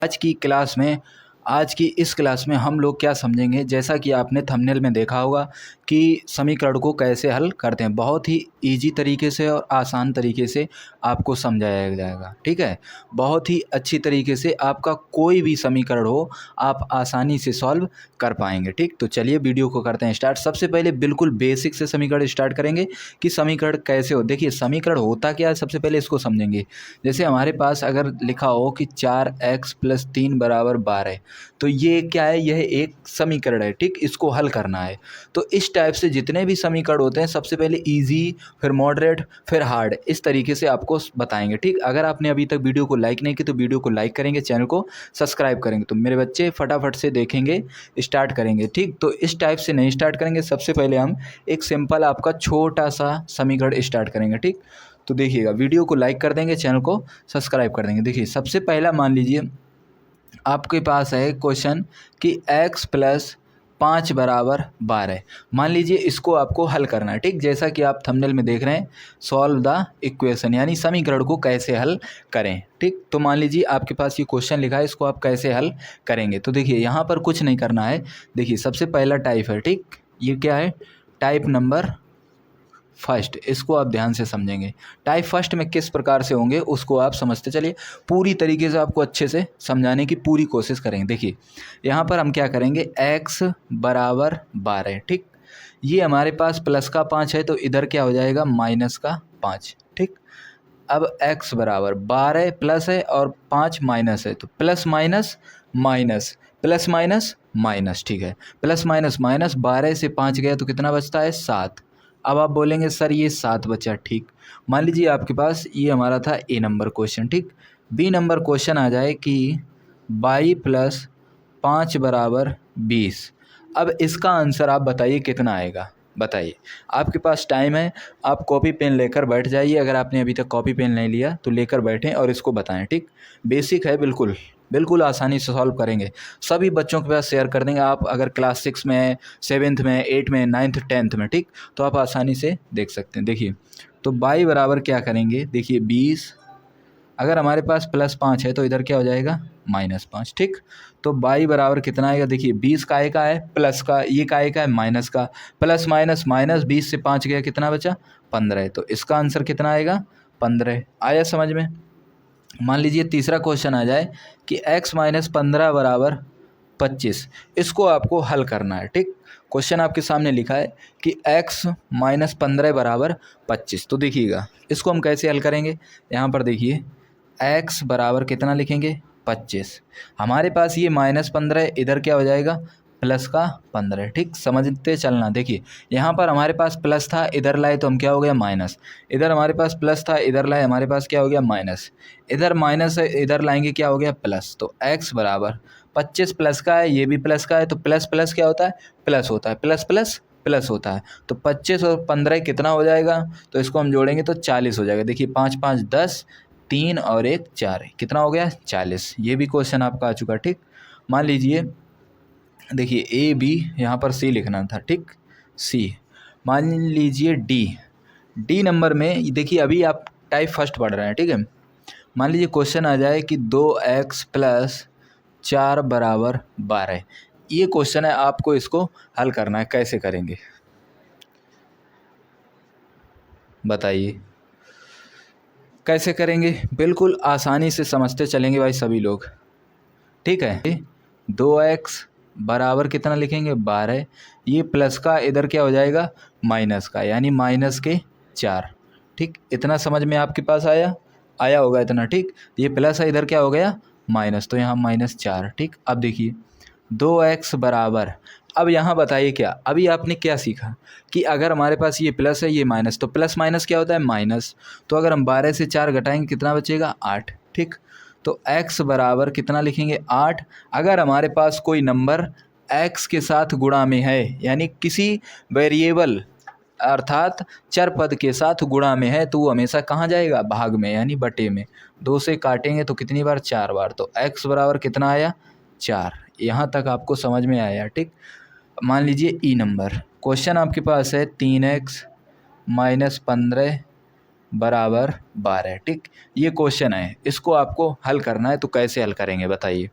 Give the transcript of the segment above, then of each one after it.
आज की इस क्लास में हम लोग क्या समझेंगे, जैसा कि आपने थंबनेल में देखा होगा कि समीकरण को कैसे हल करते हैं। बहुत ही इजी तरीके से और आसान तरीके से आपको समझाया जाएगा। ठीक है, बहुत ही अच्छी तरीके से आपका कोई भी समीकरण हो आप आसानी से सॉल्व कर पाएंगे। ठीक, तो चलिए वीडियो को करते हैं स्टार्ट। सबसे पहले बिल्कुल बेसिक से समीकरण स्टार्ट करेंगे कि समीकरण कैसे हो। देखिए समीकरण होता क्या है, सबसे पहले इसको समझेंगे। जैसे हमारे पास अगर लिखा हो कि 4x + 3 = 12, तो ये क्या है, यह एक समीकरण है। ठीक, इसको हल करना है। तो इस टाइप से जितने भी समीकरण होते हैं सबसे पहले इजी, फिर मॉडरेट, फिर हार्ड, इस तरीके से आपको बताएंगे। ठीक, अगर आपने अभी तक वीडियो को लाइक नहीं की तो वीडियो को लाइक करेंगे, चैनल को सब्सक्राइब करेंगे। तो मेरे बच्चे फटाफट से देखेंगे, स्टार्ट करेंगे। ठीक, तो इस टाइप से नहीं स्टार्ट करेंगे। सबसे पहले हम एक सिंपल आपका छोटा सा समीकरण स्टार्ट करेंगे। ठीक, तो देखिएगा, वीडियो को लाइक कर देंगे, चैनल को सब्सक्राइब कर देंगे। देखिए सबसे पहला मान लीजिए आपके पास है क्वेश्चन कि x + 5 = 12। मान लीजिए इसको आपको हल करना है। ठीक, जैसा कि आप थंबनेल में देख रहे हैं, सॉल्व द इक्वेशन, यानी समीकरण को कैसे हल करें। ठीक, तो मान लीजिए आपके पास ये क्वेश्चन लिखा है, इसको आप कैसे हल करेंगे। तो देखिए यहाँ पर कुछ नहीं करना है। देखिए सबसे पहला टाइप है। ठीक, ये क्या है, टाइप नंबर फर्स्ट, इसको आप ध्यान से समझेंगे। टाइप फर्स्ट में किस प्रकार से होंगे उसको आप समझते चलिए। पूरी तरीके से आपको अच्छे से समझाने की पूरी कोशिश करेंगे। देखिए यहाँ पर हम क्या करेंगे, x = 12। ठीक, ये हमारे पास प्लस का 5 है तो इधर क्या हो जाएगा, माइनस का 5। ठीक, अब x = 12 प्लस है और 5 माइनस है, तो plus minus minus, plus minus minus. ठीक है, प्लस माइनस माइनस, 12 से 5 गया तो कितना बचता है, 7। अब आप बोलेंगे सर ये 7 बचा। ठीक, मान लीजिए आपके पास ये हमारा था ए नंबर क्वेश्चन। ठीक, बी नंबर क्वेश्चन आ जाए कि 22 + 5 = 20। अब इसका आंसर आप बताइए कितना आएगा, बताइए। आपके पास टाइम है, आप कॉपी पेन लेकर बैठ जाइए। अगर आपने अभी तक कॉपी पेन नहीं लिया तो लेकर बैठें और इसको बताएं। ठीक, बेसिक है, बिल्कुल बिल्कुल आसानी से सॉल्व करेंगे। सभी बच्चों के पास शेयर कर देंगे। आप अगर क्लास 6 में, 7th में, 8th में, 9th 10th में, ठीक, तो आप आसानी से देख सकते हैं। देखिए तो बाई बराबर क्या करेंगे, देखिए 20, अगर हमारे पास प्लस 5 है तो इधर क्या हो जाएगा, -5। ठीक, तो बाई बराबर कितना आएगा, देखिए 20 काय का है, प्लस का, ये काय का है, माइनस का, प्लस माइनस माइनस, 20 से 5 गया, कितना बचा, 15। तो इसका आंसर कितना आएगा, 15। आया समझ में। मान लीजिए तीसरा क्वेश्चन आ जाए कि x - 15 = 25। इसको आपको हल करना है। ठीक, क्वेश्चन आपके सामने लिखा है कि x - 15 = 25। तो देखिएगा इसको हम कैसे हल करेंगे। यहाँ पर देखिए x बराबर कितना लिखेंगे, 25। हमारे पास ये -15, इधर क्या हो जाएगा, प्लस का 15। ठीक, समझते चलना। देखिए यहाँ पर हमारे पास प्लस था, इधर लाए तो हम क्या हो गया, माइनस। इधर हमारे पास प्लस था, इधर लाए हमारे पास क्या हो गया, माइनस। इधर माइनस है, इधर लाएंगे क्या हो गया, प्लस। तो x = 25 प्लस का है, ये भी प्लस का है, तो प्लस प्लस क्या होता है, प्लस होता है, प्लस प्लस प्लस होता है। तो 25 और 15 कितना हो जाएगा, तो इसको हम जोड़ेंगे तो 40 हो जाएगा। देखिए 5 5 10, 3 और 1 4, कितना हो गया, 40। ये भी क्वेश्चन आपका आ चुका। ठीक, मान लीजिए देखिए ए बी, यहाँ पर सी लिखना था। ठीक, सी। मान लीजिए डी नंबर में देखिए अभी आप टाइप फर्स्ट पढ़ रहे हैं। ठीक है, मान लीजिए क्वेश्चन आ जाए कि 2x + 4 = 12। ये क्वेश्चन है, आपको इसको हल करना है। कैसे करेंगे बताइए, कैसे करेंगे, बिल्कुल आसानी से समझते चलेंगे भाई सभी लोग। ठीक है, 2x बराबर कितना लिखेंगे, 12। ये प्लस का इधर क्या हो जाएगा, माइनस का, यानी -4। ठीक, इतना समझ में आपके पास आया होगा इतना। ठीक, ये प्लस है, इधर क्या हो गया, माइनस, तो यहाँ -4। ठीक, अब देखिए 2x बराबर, अब यहाँ बताइए क्या, अभी आपने क्या सीखा कि अगर हमारे पास ये प्लस है, ये माइनस, तो प्लस माइनस क्या होता है, माइनस। तो अगर हम 12 से 4 घटाएंगे कितना बचेगा, 8। ठीक, तो x बराबर कितना लिखेंगे, 8। अगर हमारे पास कोई नंबर x के साथ गुणा में है, यानी किसी वेरिएबल अर्थात चर पद के साथ गुणा में है, तो वो हमेशा कहाँ जाएगा, भाग में, यानी बटे में। 2 से काटेंगे तो कितनी बार, 4 बार। तो x बराबर कितना आया, 4। यहाँ तक आपको समझ में आया। ठीक, मान लीजिए ई नंबर क्वेश्चन आपके पास है 3x - 15 बराबर 12। ठीक, ये क्वेश्चन है, इसको आपको हल करना है, तो कैसे हल करेंगे बताइए।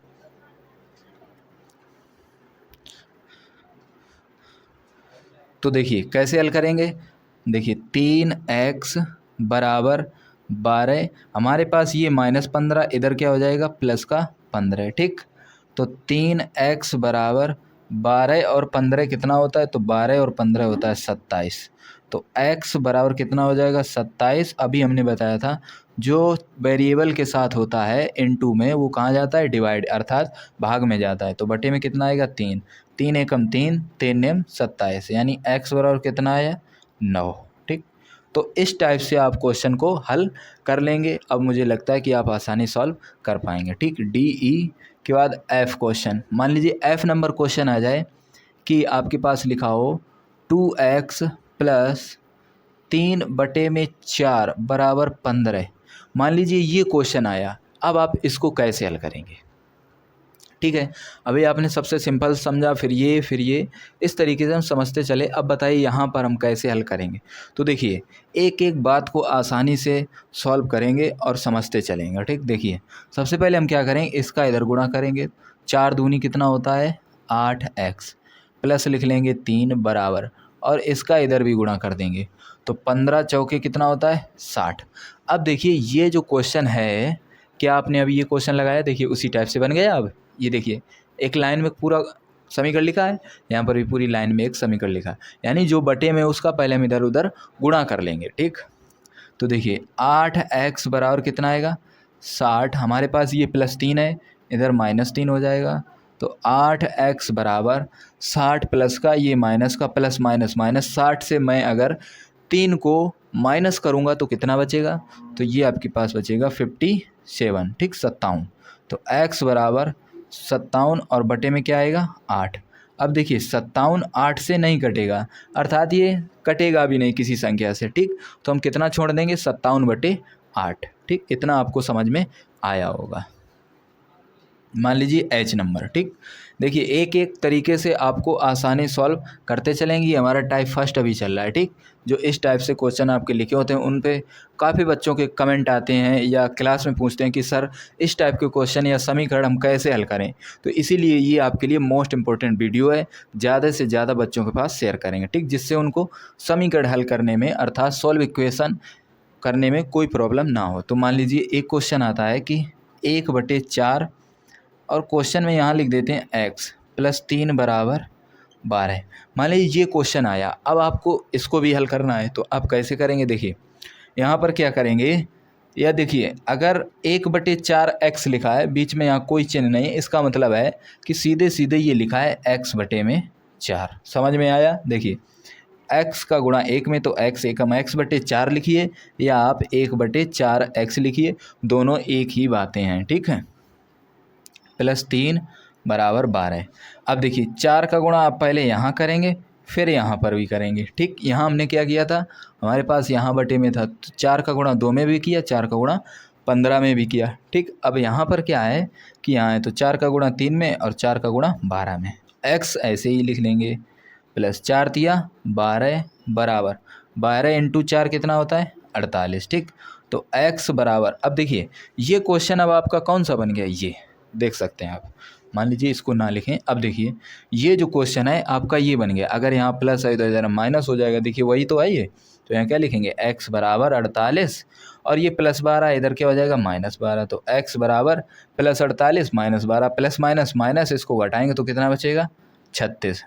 तो देखिए कैसे हल करेंगे। देखिए 3x बराबर 12, हमारे पास ये -15, इधर क्या हो जाएगा प्लस का 15। ठीक, तो 3x बराबर 12 और 15 कितना होता है, तो 12 और 15 होता है 27। तो x बराबर कितना हो जाएगा 27। अभी हमने बताया था जो वेरिएबल के साथ होता है इनटू में, वो कहाँ जाता है, डिवाइड अर्थात भाग में जाता है। तो बटे में कितना आएगा 3, 3 एकम 3, 3 नेम 27, यानी x बराबर कितना आया 9। ठीक, तो इस टाइप से आप क्वेश्चन को हल कर लेंगे। अब मुझे लगता है कि आप आसानी सॉल्व कर पाएंगे। ठीक, डी ई के बाद एफ क्वेश्चन, मान लीजिए एफ नंबर क्वेश्चन आ जाए कि आपके पास लिखा हो 2x प्लस 3/4 बराबर 15। मान लीजिए ये क्वेश्चन आया, अब आप इसको कैसे हल करेंगे। ठीक है, अभी आपने सबसे सिंपल समझा, फिर ये इस तरीके से हम समझते चले। अब बताइए यहाँ पर हम कैसे हल करेंगे। तो देखिए एक एक बात को आसानी से सॉल्व करेंगे और समझते चलेंगे। ठीक, देखिए सबसे पहले हम क्या करेंगे, इसका इधर गुणा करेंगे, 4 दूनी कितना होता है 8x, प्लस लिख लेंगे 3 बराबर, और इसका इधर भी गुणा कर देंगे, तो 15 चौके कितना होता है 60। अब देखिए ये जो क्वेश्चन है, क्या आपने अभी ये क्वेश्चन लगाया, देखिए उसी टाइप से बन गया। अब ये देखिए एक लाइन में पूरा समीकरण लिखा है, यहाँ पर भी पूरी लाइन में एक समीकरण लिखा है, यानी जो बटे में उसका पहले हम इधर उधर गुणा कर लेंगे। ठीक, तो देखिए 8x बराबर कितना आएगा 60, हमारे पास ये +3 है, इधर -3 हो जाएगा, तो 8x बराबर 60 प्लस का ये माइनस का प्लस माइनस माइनस, 60 से मैं अगर 3 को माइनस करूँगा तो कितना बचेगा, तो ये आपके पास बचेगा 57। ठीक, 57, तो x बराबर 57 और बटे में क्या आएगा 8। अब देखिए 57 8 से नहीं कटेगा, अर्थात ये कटेगा भी नहीं किसी संख्या से। ठीक, तो हम कितना छोड़ देंगे 57/8। ठीक, इतना आपको समझ में आया होगा। मान लीजिए एच नंबर। ठीक, देखिए एक एक तरीके से आपको आसानी सॉल्व करते चलेंगे। हमारा टाइप फर्स्ट अभी चल रहा है। ठीक, जो इस टाइप से क्वेश्चन आपके लिखे होते हैं उन पे काफ़ी बच्चों के कमेंट आते हैं या क्लास में पूछते हैं कि सर इस टाइप के क्वेश्चन या समीकरण हम कैसे हल करें। तो इसीलिए ये आपके लिए मोस्ट इंपॉर्टेंट वीडियो है, ज़्यादा से ज़्यादा बच्चों के पास शेयर करेंगे। ठीक, जिससे उनको समीकरण हल करने में अर्थात सॉल्व इक्वेशन करने में कोई प्रॉब्लम ना हो। तो मान लीजिए एक क्वेश्चन आता है कि 1/4, और क्वेश्चन में यहाँ लिख देते हैं x + 3 बराबर 12। मान लीजिए ये क्वेश्चन आया, अब आपको इसको भी हल करना है, तो आप कैसे करेंगे। देखिए यहाँ पर क्या करेंगे, या देखिए अगर 1/4x लिखा है, बीच में यहाँ कोई चिन्ह नहीं है, इसका मतलब है कि सीधे सीधे ये लिखा है x/4। समझ में आया। देखिए x का गुणा 1 में, तो x एकम x/4 लिखिए, या आप 1/4x लिखिए, दोनों एक ही बातें हैं। ठीक है, +3 बराबर 12। अब देखिए 4 का गुणा आप पहले यहाँ करेंगे, फिर यहाँ पर भी करेंगे। ठीक, यहाँ हमने क्या किया था, हमारे पास यहाँ बटे में था, तो 4 का गुणा 2 में भी किया, 4 का गुणा 15 में भी किया। ठीक, अब यहाँ पर क्या है कि यहाँ है, तो 4 का गुणा 3 में और 4 का गुणा 12 में। x ऐसे ही लिख लेंगे, +4 दिया 12 बराबर 12 × 4 कितना होता है 48। ठीक, तो x बराबर, अब देखिए ये क्वेश्चन अब आपका कौन सा बन गया, ये देख सकते हैं आप। मान लीजिए इसको ना लिखें, अब देखिए ये जो क्वेश्चन है आपका ये बन गया। अगर यहाँ प्लस है तो इधर माइनस हो जाएगा, देखिए वही तो है ये। तो यहाँ क्या लिखेंगे x बराबर 48, और ये +12 इधर क्या हो जाएगा -12, तो x बराबर +48 -12, प्लस माइनस माइनस, इसको घटाएंगे तो कितना बचेगा 36।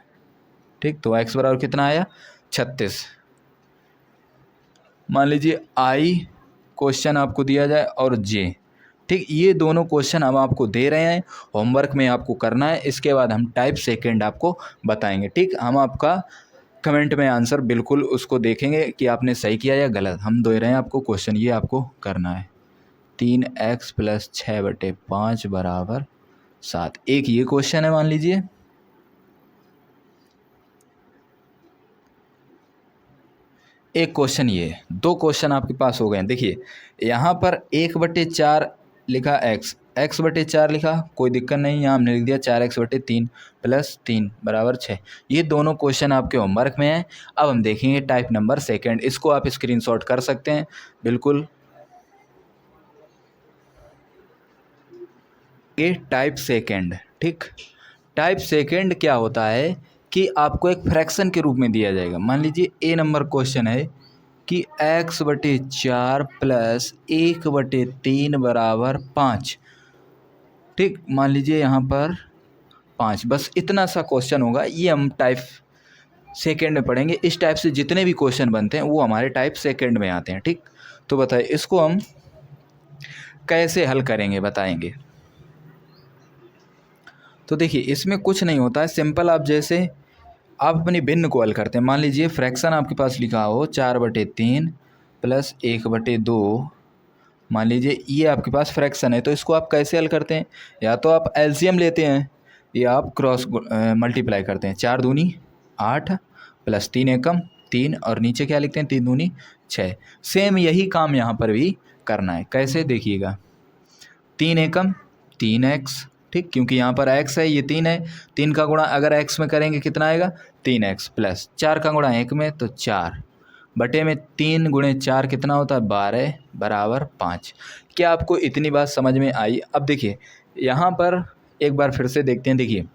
ठीक, तो x बराबर कितना आया 36। मान लीजिए आई क्वेश्चन आपको दिया जाए और जे। ठीक, ये दोनों क्वेश्चन हम आपको दे रहे हैं, होमवर्क में आपको करना है, इसके बाद हम टाइप सेकंड आपको बताएंगे। ठीक, हम आपका कमेंट में आंसर बिल्कुल उसको देखेंगे कि आपने सही किया या गलत। हम दे रहे हैं आपको क्वेश्चन, ये आपको करना है। 3x + 6/5 बराबर 7, एक ये क्वेश्चन है मान लीजिए। एक क्वेश्चन ये है, 2 क्वेश्चन आपके पास हो गए हैं। देखिए यहाँ पर 1/4 लिखा x, x/4 लिखा, कोई दिक्कत नहीं, यहाँ हमने लिख दिया 4x/3 प्लस 3 बराबर 6। ये दोनों क्वेश्चन आपके होमवर्क में हैं। अब हम देखेंगे टाइप नंबर सेकंड, इसको आप स्क्रीनशॉट कर सकते हैं बिल्कुल। ये टाइप सेकंड, ठीक। टाइप सेकंड क्या होता है कि आपको एक फ्रैक्शन के रूप में दिया जाएगा। मान लीजिए ए नंबर क्वेश्चन है कि x/4 प्लस 1/3 बराबर 5, ठीक। मान लीजिए यहाँ पर 5, बस इतना सा क्वेश्चन होगा। ये हम टाइप सेकंड में पढ़ेंगे। इस टाइप से जितने भी क्वेश्चन बनते हैं वो हमारे टाइप सेकंड में आते हैं, ठीक। तो बताइए इसको हम कैसे हल करेंगे, बताएंगे। तो देखिए इसमें कुछ नहीं होता है, सिंपल आप जैसे आप अपनी भिन्न को हल करते हैं। मान लीजिए फ्रैक्शन आपके पास लिखा हो 4/3 प्लस 1/2। मान लीजिए ये आपके पास फ्रैक्शन है, तो इसको आप कैसे हल करते हैं? या तो आप एलसीएम लेते हैं या आप क्रॉस मल्टीप्लाई करते हैं। 4 दूनी 8 प्लस 3 एकम 3 और नीचे क्या लिखते हैं 3 दूनी 6। सेम यही काम यहाँ पर भी करना है। कैसे देखिएगा, 3 एकम 3x, ठीक, क्योंकि यहाँ पर x है, ये 3 है। 3 का गुणा अगर x में करेंगे कितना आएगा 3x प्लस 4 का गुणा 1 में तो 4 बटे में 3 गुणे 4 कितना होता है 12 बराबर 5। क्या आपको इतनी बात समझ में आई? अब देखिए यहाँ पर एक बार फिर से देखते हैं। देखिए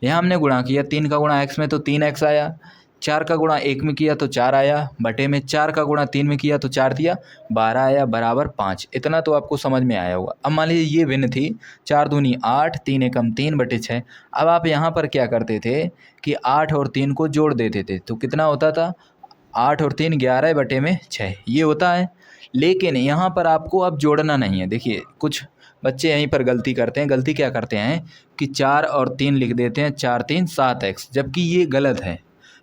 यहाँ हमने गुणा किया, 3 का गुणा x में तो 3x आया, 4 का गुणा 1 में किया तो 4 आया, बटे में 4 का गुणा 3 में किया तो 4 दिया 12 आया बराबर 5। इतना तो आपको समझ में आया होगा। अब मान लीजिए ये भिन्न थी, 4 दूनी 8 3 एकम 3 बटे 6। अब आप यहाँ पर क्या करते थे कि 8 और 3 को जोड़ देते थे, तो कितना होता था 8 और 3 11 बटे में 6 ये होता है। लेकिन यहाँ पर आपको अब जोड़ना नहीं है। देखिए कुछ बच्चे यहीं पर गलती करते हैं। गलती क्या करते हैं कि 4 और 3 लिख देते हैं, 4 3 7x, जबकि ये गलत है।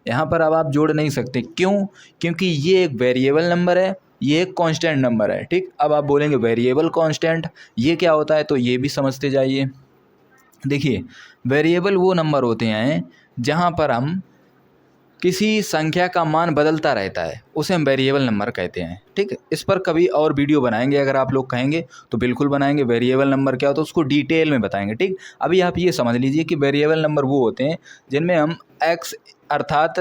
यहाँ पर अब आप जोड़ नहीं सकते। क्यों? क्योंकि ये एक वेरिएबल नंबर है, ये एक कांस्टेंट नंबर है, ठीक। अब आप बोलेंगे वेरिएबल कांस्टेंट ये क्या होता है, तो ये भी समझते जाइए। देखिए वेरिएबल वो नंबर होते हैं जहाँ पर हम किसी संख्या का मान बदलता रहता है, उसे हम वेरिएबल नंबर कहते हैं, ठीक है। इस पर कभी और वीडियो बनाएंगे, अगर आप लोग कहेंगे तो बिल्कुल बनाएंगे। वेरिएबल नंबर क्या होता है उसको डिटेल में बताएंगे, ठीक। अभी आप ये समझ लीजिए कि वेरिएबल नंबर वो होते हैं जिनमें हम x अर्थात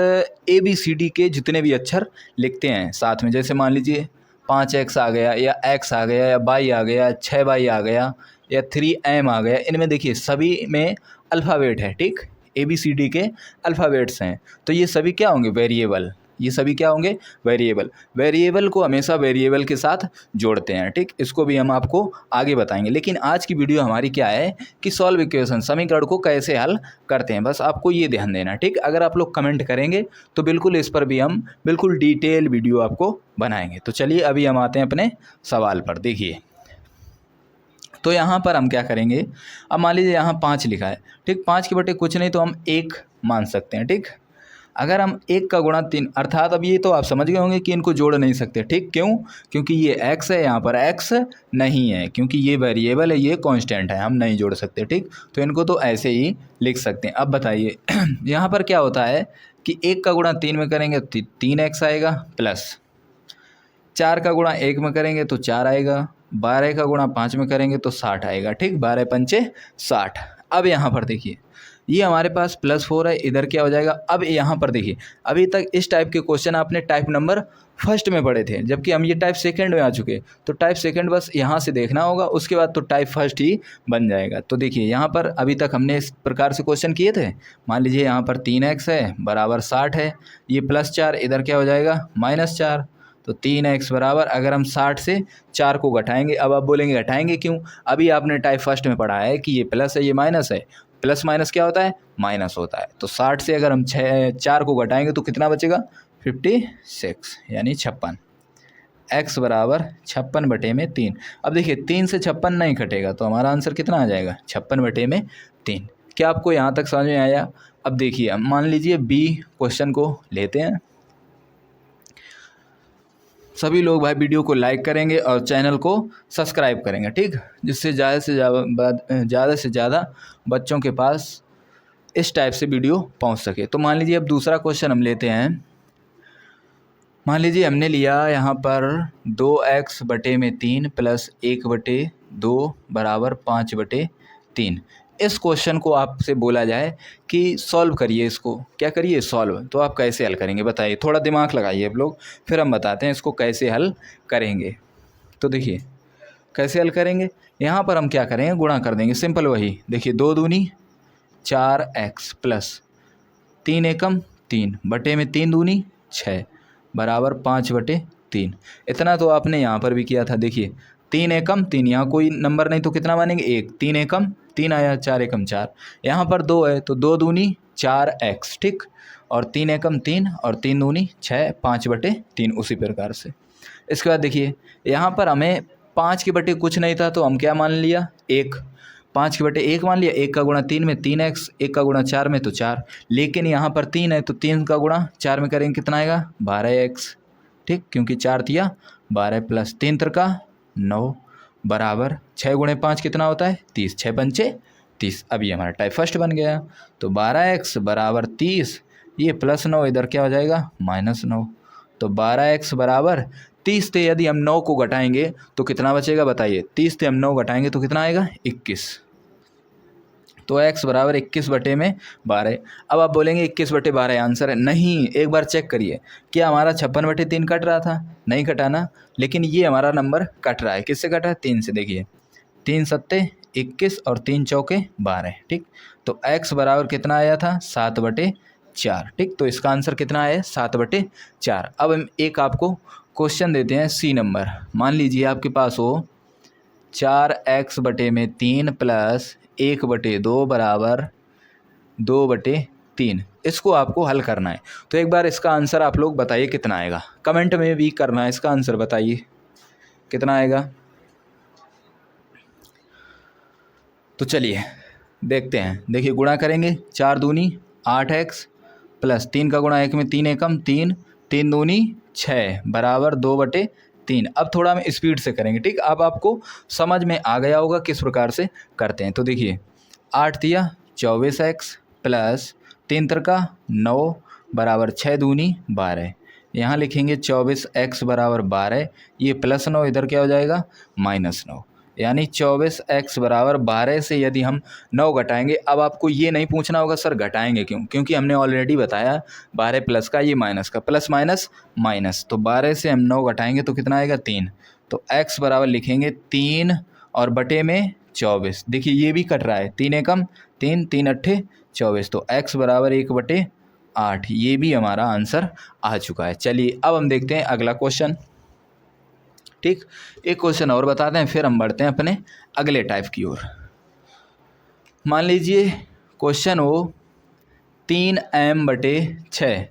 ABCD के जितने भी अक्षर लिखते हैं साथ में। जैसे मान लीजिए 5x आ गया, या x आ गया, या y आ गया, 6y आ गया, या 3m आ गया। इनमें देखिए सभी में अल्फ़ाबेट है, ठीक। ABCD के अल्फ़ाबेट्स हैं, तो ये सभी क्या होंगे वेरिएबल। ये सभी क्या होंगे वेरिएबल। वेरिएबल को हमेशा वेरिएबल के साथ जोड़ते हैं, ठीक। इसको भी हम आपको आगे बताएंगे। लेकिन आज की वीडियो हमारी क्या है कि सॉल्व इक्वेशन, समीकरण को कैसे हल करते हैं, बस आपको ये ध्यान देना, ठीक। अगर आप लोग कमेंट करेंगे तो बिल्कुल इस पर भी हम बिल्कुल डिटेल वीडियो आपको बनाएंगे। तो चलिए अभी हम आते हैं अपने सवाल पर। देखिए तो यहाँ पर हम क्या करेंगे, अब मान लीजिए यहाँ 5 लिखा है, ठीक। 5 के बटे कुछ नहीं तो हम 1 मान सकते हैं, ठीक। अगर हम 1 का गुणा 3, अर्थात अब ये तो आप समझ गए होंगे कि इनको जोड़ नहीं सकते, ठीक। क्यों? क्योंकि ये x है, यहाँ पर x नहीं है, क्योंकि ये वेरिएबल है, ये कांस्टेंट है, हम नहीं जोड़ सकते, ठीक। तो इनको तो ऐसे ही लिख सकते हैं। अब बताइए यहाँ पर क्या होता है कि 1 का गुणा 3 में करेंगे तो 3x आएगा, प्लस 4 का गुणा 1 में करेंगे तो 4 आएगा, 12 का गुणा 5 में करेंगे तो 60 आएगा, ठीक। 12 पंचे 60। अब यहाँ पर देखिए ये हमारे पास +4 है, इधर क्या हो जाएगा। अब यहाँ पर देखिए अभी तक इस टाइप के क्वेश्चन आपने टाइप नंबर फर्स्ट में पढ़े थे, जबकि हम ये टाइप सेकंड में आ चुके। तो टाइप सेकंड बस यहाँ से देखना होगा, उसके बाद तो टाइप फर्स्ट ही बन जाएगा। तो देखिए यहाँ पर अभी तक हमने इस प्रकार से क्वेश्चन किए थे। मान लीजिए यहाँ पर 3x है बराबर 60 है, ये +4, इधर क्या हो जाएगा -4। तो 3x बराबर, अगर हम 60 से 4 को घटाएंगे, अब आप बोलेंगे घटाएंगे क्यों, अभी आपने टाइप फर्स्ट में पढ़ा है कि ये प्लस है ये माइनस है, प्लस माइनस क्या होता है माइनस होता है। तो 60 से अगर हम 4 को घटाएंगे तो कितना बचेगा 56 यानी 56। x बराबर 56 बटे में 3। अब देखिए 3 से 56 नहीं घटेगा तो हमारा आंसर कितना आ जाएगा 56 बटे में 3। क्या आपको यहाँ तक समझ में आया? अब देखिए मान लीजिए बी क्वेश्चन को लेते हैं। सभी लोग भाई वीडियो को लाइक करेंगे और चैनल को सब्सक्राइब करेंगे, ठीक, जिससे ज़्यादा से ज़्यादा बच्चों के पास इस टाइप से वीडियो पहुंच सके। तो मान लीजिए अब दूसरा क्वेश्चन हम लेते हैं। मान लीजिए हमने लिया यहाँ पर 2x बटे में 3 प्लस 1 बटे 2 बराबर 5/3। इस क्वेश्चन को आपसे बोला जाए कि सॉल्व करिए, इसको क्या करिए सॉल्व, तो आप कैसे हल करेंगे बताइए, थोड़ा दिमाग लगाइए आप लोग, फिर हम बताते हैं इसको कैसे हल करेंगे। तो देखिए कैसे हल करेंगे, यहाँ पर हम क्या करेंगे, गुणा कर देंगे, सिंपल वही। देखिए 2 दूनी 4x प्लस 3 एकम 3 बटे में 3 दूनी 6 बराबर 5/3। इतना तो आपने यहाँ पर भी किया था। देखिए 3 एकम 3, यहाँ कोई नंबर नहीं तो कितना मानेंगे 1, 3 एकम 3 आया, 4 एकम 4, यहाँ पर 2 है तो 2 दूनी 4x, ठीक, और 3 एकम 3 और 3 दूनी 6, 5/3 उसी प्रकार से। इसके बाद देखिए यहाँ पर हमें 5 के बटे कुछ नहीं था तो हम क्या मान लिया 1, 5 के बटे 1 मान लिया। 1 का गुणा 3 में 3x, 1 का गुणा 4 में तो 4, लेकिन यहाँ पर 3 है तो 3 का गुणा 4 में करेंगे कितना आएगा 12x, ठीक, क्योंकि 4 तिया 12 प्लस 3 तिरका 9 बराबर 6 गुणे 5 कितना होता है 30, 6 पंचे 30। अब ये हमारा टाइप फर्स्ट बन गया। तो 12x बराबर 30, ये प्लस 9 इधर क्या हो जाएगा -9, तो 12x बराबर 30 से यदि हम 9 को घटाएंगे तो कितना बचेगा बताइए, 30 से हम 9 घटाएंगे तो कितना आएगा 21, तो x बराबर 21/12। अब आप बोलेंगे 21/12 आंसर है, नहीं, एक बार चेक करिए क्या हमारा 56/3 कट रहा था, नहीं कटाना, लेकिन ये हमारा नंबर कट रहा है, किससे कटा है 3 से। देखिए 3 सत्ते 21 और 3 चौके 12, ठीक, तो x बराबर कितना आया था 7/4, ठीक, तो इसका आंसर कितना है 7/4। अब हम एक आपको क्वेश्चन देते हैं सी नंबर। मान लीजिए आपके पास हो 4x/3 प्लस 1/2 बराबर 2/3, इसको आपको हल करना है। तो एक बार इसका आंसर आप लोग बताइए कितना आएगा, कमेंट में भी करना है, इसका आंसर बताइए कितना आएगा। तो चलिए देखते हैं। देखिए गुणा करेंगे, 4 दूनी 8x प्लस 3 का गुणा 1 में 3 एकम 3, 3 दूनी 6 बराबर 2/3। अब थोड़ा हम स्पीड से करेंगे, ठीक, अब आपको समझ में आ गया होगा किस प्रकार से करते हैं। तो देखिए 8 तिया 24x प्लस 3 तिरका 9 बराबर 6 दूनी 12, यहाँ लिखेंगे 24x बराबर 12, ये प्लस 9 इधर क्या हो जाएगा -9, यानी 24x बराबर 12 से यदि हम 9 घटाएंगे। अब आपको ये नहीं पूछना होगा सर घटाएंगे क्यों, क्योंकि हमने ऑलरेडी बताया 12 प्लस का ये माइनस का, प्लस माइनस माइनस, तो 12 से हम 9 घटाएंगे तो कितना आएगा 3, तो x बराबर लिखेंगे 3 और बटे में 24। देखिए ये भी कट रहा है, 3 एकम 3, 3 अट्ठे 24, तो x बराबर 1/8, ये भी हमारा आंसर आ चुका है। चलिए अब हम देखते हैं अगला क्वेश्चन, ठीक, एक क्वेश्चन और बताते हैं फिर हम बढ़ते हैं अपने अगले टाइप की ओर। मान लीजिए क्वेश्चन हो 3m/6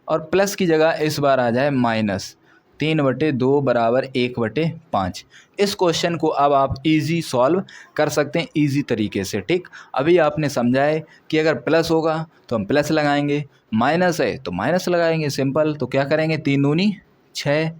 और प्लस की जगह इस बार आ जाए -3/2 बराबर 1/5। इस क्वेश्चन को अब आप इजी सॉल्व कर सकते हैं इजी तरीके से, ठीक। अभी आपने समझा है कि अगर प्लस होगा तो हम प्लस लगाएंगे, माइनस है तो माइनस लगाएंगे, सिंपल। तो क्या करेंगे 3 दूनी 6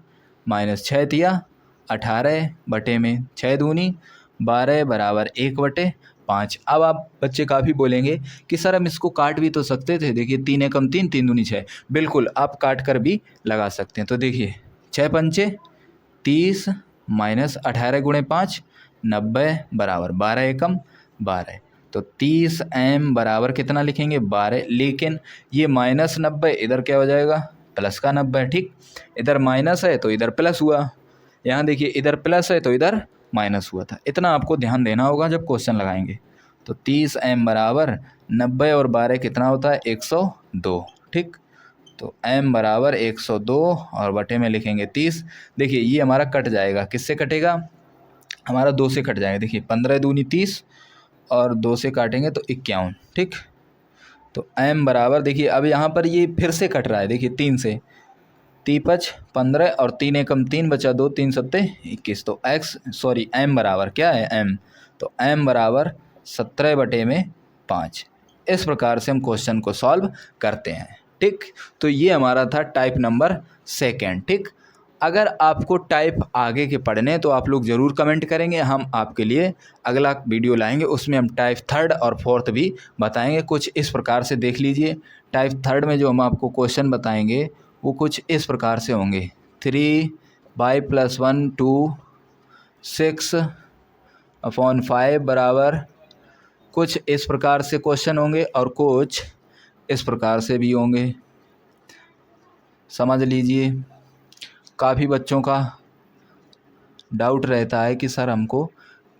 -6 तिया 18 बटे में 6 दूनी 12 बराबर 1/5। अब आप बच्चे काफ़ी बोलेंगे कि सर हम इसको काट भी तो सकते थे। देखिए 3 एकम 3, 3 दूनी 6, बिल्कुल आप काट कर भी लगा सकते हैं। तो देखिए 6 पंचे 30 माइनस 18 गुणे 5 90 बराबर 12 एकम 12, तो 30m बराबर कितना लिखेंगे 12, लेकिन ये -90 इधर क्या हो जाएगा प्लस का 90, ठीक, इधर माइनस है तो इधर प्लस हुआ, यहाँ देखिए इधर प्लस है तो इधर माइनस हुआ था। इतना आपको ध्यान देना होगा जब क्वेश्चन लगाएंगे। तो 30m बराबर 90 और 12 कितना होता है 102, ठीक, तो m बराबर 102 और बटे में लिखेंगे 30। देखिए ये हमारा कट जाएगा, किससे कटेगा हमारा 2 से कट जाएगा। देखिए 15 दूनी 30 और 2 से काटेंगे तो 51, ठीक, तो m बराबर देखिए अब यहाँ पर ये फिर से कट रहा है। देखिए 3 से 3×5 15 और 3 एकम 3 बचा 2, 3 सत्ते 21, तो m बराबर क्या है m, तो m बराबर 17/5। इस प्रकार से हम क्वेश्चन को सॉल्व करते हैं, ठीक। तो ये हमारा था टाइप नंबर 2, ठीक। अगर आपको टाइप आगे के पढ़ने तो आप लोग ज़रूर कमेंट करेंगे, हम आपके लिए अगला वीडियो लाएंगे, उसमें हम टाइप 3 और 4 भी बताएंगे। कुछ इस प्रकार से देख लीजिए, टाइप 3 में जो हम आपको क्वेश्चन बताएंगे वो कुछ इस प्रकार से होंगे। 3y + 1 2 6 अपॉन 5 बराबर कुछ इस प्रकार से क्वेश्चन होंगे और कुछ इस प्रकार से भी होंगे। समझ लीजिए, काफ़ी बच्चों का डाउट रहता है कि सर हमको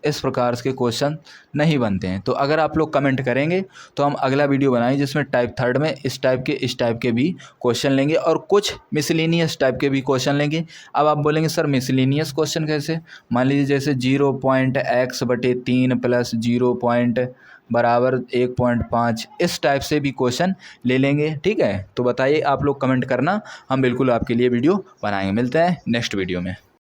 इस प्रकार के क्वेश्चन नहीं बनते हैं। तो अगर आप लोग कमेंट करेंगे तो हम अगला वीडियो बनाएंगे जिसमें टाइप 3 में इस टाइप के भी क्वेश्चन लेंगे और कुछ मिसलिनियस टाइप के भी क्वेश्चन लेंगे। अब आप बोलेंगे सर मिसलिनियस क्वेश्चन कैसे? मान लीजिए जैसे 0.x/3 प्लस 0 बराबर 1.5, इस टाइप से भी क्वेश्चन ले लेंगे। ठीक है, तो बताइए, आप लोग कमेंट करना, हम बिल्कुल आपके लिए वीडियो बनाएंगे। मिलते हैं नेक्स्ट वीडियो में।